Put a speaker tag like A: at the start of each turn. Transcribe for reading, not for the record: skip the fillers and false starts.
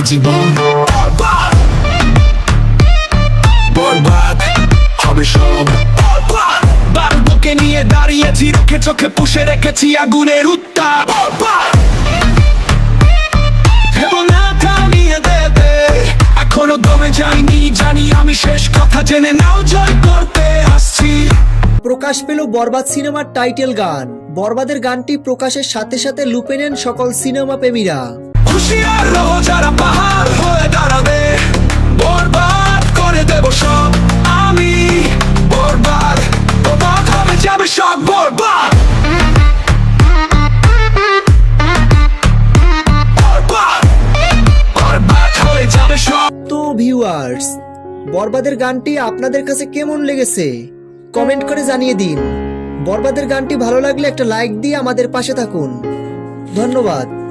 A: জীবন বরবাদ, বরবাদ হবে সব। বুকে নিয়ে দাঁড়িয়েছি, চোখে চোখে পুষে রেখেছি আগুনের উত্তাপ। এখনো দমে যাইনি, জানি আমি শেষ কথা জেনে নাও, জয় করতে আসছি।
B: প্রকাশ পেল বরবাদ সিনেমার টাইটেল গান। বরবাদের গানটি প্রকাশের সাথে সাথে লুপে নেন সকল সিনেমা প্রেমীরা।
A: হুঁশিয়ার রহো যারা পাহাড় হয়ে দাঁড়াবে, বরবাদ করে দেব সব আমি। বরবাদ বরবাদ হবে যাবে সব, বরবাদ বরবাদ বরবাদ হয়ে যাবে সব।
B: তো ভিউয়ার্স, বরবাদের গানটি আপনাদের কাছে কেমন লেগেছে কমেন্ট করে জানিয়ে দিন। বরবাদের গানটি ভালো লাগলে একটা লাইক দিয়ে আমাদের পাশে থাকুন। ধন্যবাদ।